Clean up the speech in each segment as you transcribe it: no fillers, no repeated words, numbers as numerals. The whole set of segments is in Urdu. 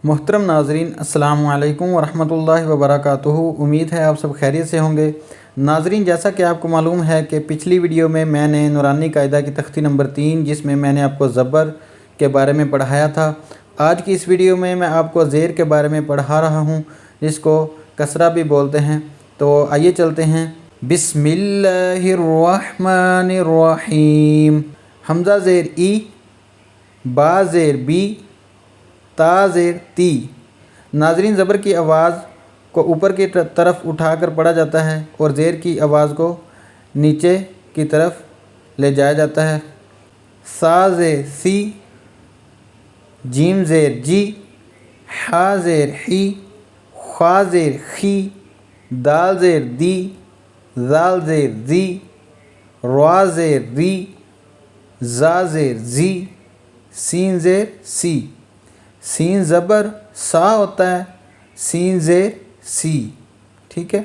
محترم ناظرین السلام علیکم ورحمۃ اللہ وبرکاتہ۔ امید ہے آپ سب خیریت سے ہوں گے۔ ناظرین، جیسا کہ آپ کو معلوم ہے کہ پچھلی ویڈیو میں نے نورانی قاعدہ کی تختی نمبر 3 جس میں نے آپ کو زبر کے بارے میں پڑھایا تھا، آج کی اس ویڈیو میں آپ کو زیر کے بارے میں پڑھا رہا ہوں جس کو کسرہ بھی بولتے ہیں۔ تو آئیے چلتے ہیں۔ بسم اللہ الرحمن الرحیم۔ حمزہ زیر ای، با زیر بی، تا زیر تی۔ ناظرین، زبر کی آواز کو اوپر کی طرف اٹھا کر پڑھا جاتا ہے اور زیر کی آواز کو نیچے کی طرف لے جایا جاتا ہے۔ سا زیر سی، جیم زیر جی، حا زیر حی، خا زیر خی، دال زیر دی، زال زیر زی، را زیر ری، زا زیر زی، سین زیر سی۔ سین زبر سا ہوتا ہے، سین زیر سی، ٹھیک ہے۔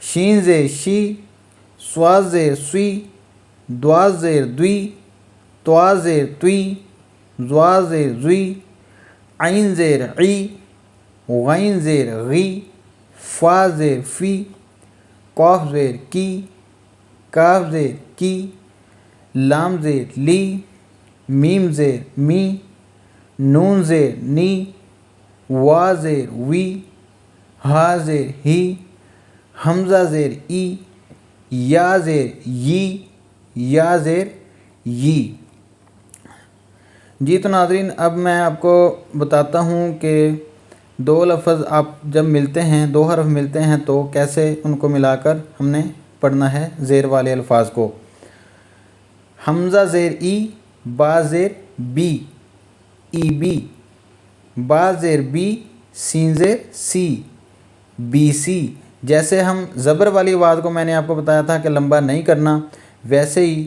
شین زیر شی، سوا زیر سوی، دوا زیر دوی، توا زیر توی، زوا زیر زوی، عین زیر عی، غین زیر غی، فا زیر فی، قاف زیر کی، کاف زیر کی، لام زیر لی، میم زیر می، نون زیر نی، وا زیر وی، ہا زیر ہی، حمزہ زیر ای، یا زیر یی، یا زیر یی۔ جی تو ناظرین، اب میں آپ کو بتاتا ہوں کہ دو لفظ آپ جب ملتے ہیں، دو حرف ملتے ہیں تو کیسے ان کو ملا کر ہم نے پڑھنا ہے زیر والے الفاظ کو۔ حمزہ زیر ای، با زیر بی، ای بی، با زیر بی، سین زیر سی، بی سی۔ جیسے ہم زبر والی آواز کو میں نے آپ کو بتایا تھا کہ لمبا نہیں کرنا، ویسے ہی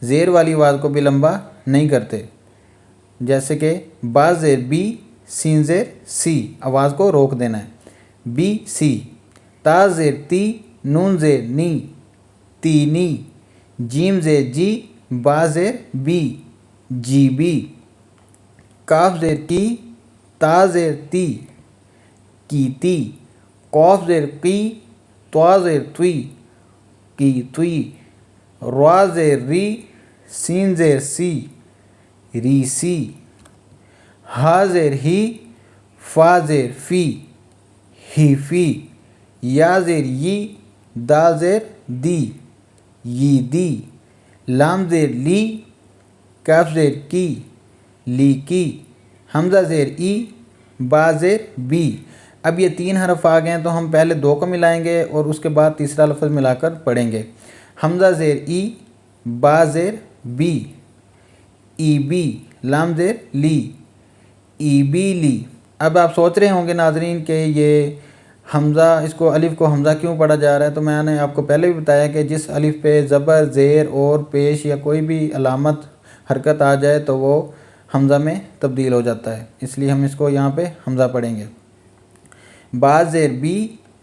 زیر والی آواز کو بھی لمبا نہیں کرتے۔ جیسے کہ با زیر بی، سین زیر سی، آواز کو روک دینا ہے، بی سی۔ تا زیر تی، نون زیر نی، تی نی۔ جیم زیر جی، با زیر بی، جی بی۔ کاف زیر کی، تا زیر تی، کی تی۔ قاف زیر قی، توا زیر توی، کی توی۔ را زیر ری، سین زیر سی، ری سی۔ ہا زیر ہی، فا زیر فی، ہی فی۔ یا زیر یی، دال زیر دی، یی دی۔ لام زیر لی، کاف زیر کی، لی کی۔ حمزہ زیر ای، با زیر بی۔ اب یہ تین حرف آ گئے ہیں تو ہم پہلے دو کو ملائیں گے اور اس کے بعد تیسرا لفظ ملا کر پڑھیں گے۔ حمزہ زیر ای، با زیر بی، ای بی۔ لام زیر لی، ای بی لی۔ اب آپ سوچ رہے ہوں گے ناظرین کہ یہ حمزہ، اس کو الف کو حمزہ کیوں پڑھا جا رہا ہے؟ تو میں نے آپ کو پہلے بھی بتایا کہ جس الف پہ زبر، زیر اور پیش یا کوئی بھی علامت حرکت آ جائے تو وہ حمزہ میں تبدیل ہو جاتا ہے، اس لیے ہم اس کو یہاں پہ حمزہ پڑھیں گے۔ با زیر بی،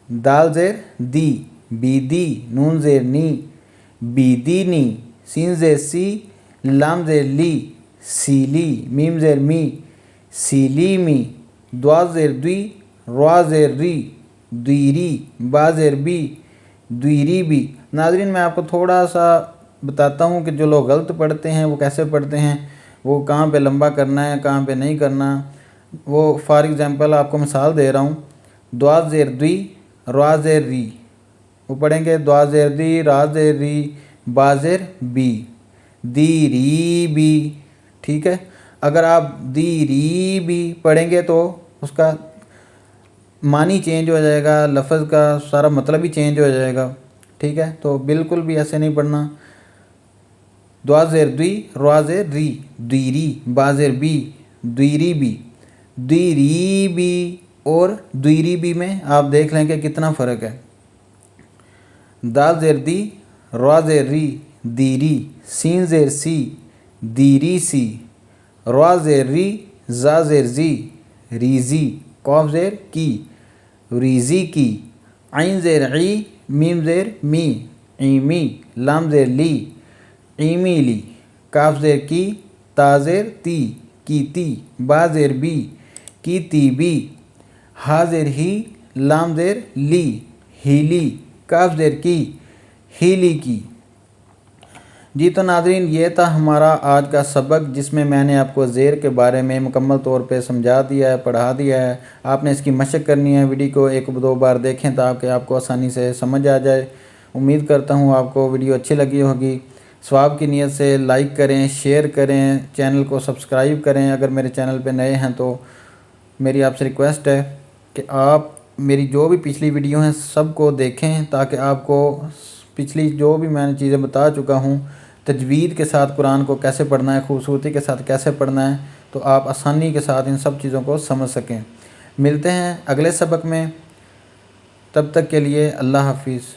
دال زیر دی، بی دی۔ نون زیر نی، بی دی نی۔ سین زیر سی، لام زیر لی، سی لی۔ میم زیر می، سی لی می۔ دوا زیر دوی، را زیر ری، دوی ری۔ با زیر بی، دوی ری بی۔ ناظرین، میں آپ کو تھوڑا سا بتاتا ہوں کہ جو لوگ غلط پڑھتے ہیں وہ کیسے پڑھتے ہیں، وہ کہاں پہ لمبا کرنا ہے، کہاں پہ نہیں کرنا۔ وہ فار ایگزامپل آپ کو مثال دے رہا ہوں۔ دوا زیر دوی، را زیر ری، وہ پڑھیں گے دوا زیر دی، را زیر ری، با زیر بی، دی ری بی، ٹھیک ہے۔ اگر آپ دی ری بی پڑھیں گے تو اس کا معنی چینج ہو جائے گا، لفظ کا سارا مطلب ہی چینج ہو جائے گا، ٹھیک ہے۔ تو بالکل بھی ایسے نہیں پڑھنا۔ دوا زیر دوی، را زیر ری، دوی ری۔ با زیر بی، دوی ری بی۔ دوی ری بی اور دوی ری بی میں آپ دیکھ لیں کہ کتنا فرق ہے۔ دال زیر دی، را زیر ری، دی ری۔ سین زیر سی، دی ری سی۔ را زیر ری، زا زیر زی، ریزی۔ قاف زیر کی، ریزی کی۔ عین زیر عی، میم زیر می، ایمی۔ لام زیر لی، ایمی لی۔ کاف زیر کی، تا زیر تی، کی تی۔ با زیر بی، کی تیبی، ہا زیر ہی، لام زیر لی، ہیلی، کاف زیر کی، ہیلی کی۔ جی تو ناظرین، یہ تھا ہمارا آج کا سبق، جس میں نے آپ کو زیر کے بارے میں مکمل طور پہ سمجھا دیا ہے، پڑھا دیا ہے۔ آپ نے اس کی مشق کرنی ہے، ویڈیو کو 1-2 بار دیکھیں تاکہ آپ کو آسانی سے سمجھ آ جائے۔ امید کرتا ہوں آپ کو ویڈیو اچھی لگی ہوگی۔ ثواب کی نیت سے لائک کریں، شیئر کریں، چینل کو سبسکرائب کریں۔ اگر میرے چینل پہ نئے ہیں تو میری آپ سے ریکویسٹ ہے کہ آپ میری جو بھی پچھلی ویڈیو ہیں سب کو دیکھیں، تاکہ آپ کو پچھلی جو بھی میں نے چیزیں بتا چکا ہوں، تجوید کے ساتھ قرآن کو کیسے پڑھنا ہے، خوبصورتی کے ساتھ کیسے پڑھنا ہے، تو آپ آسانی کے ساتھ ان سب چیزوں کو سمجھ سکیں۔ ملتے ہیں اگلے سبق میں، تب تک کے لیے اللہ حافظ۔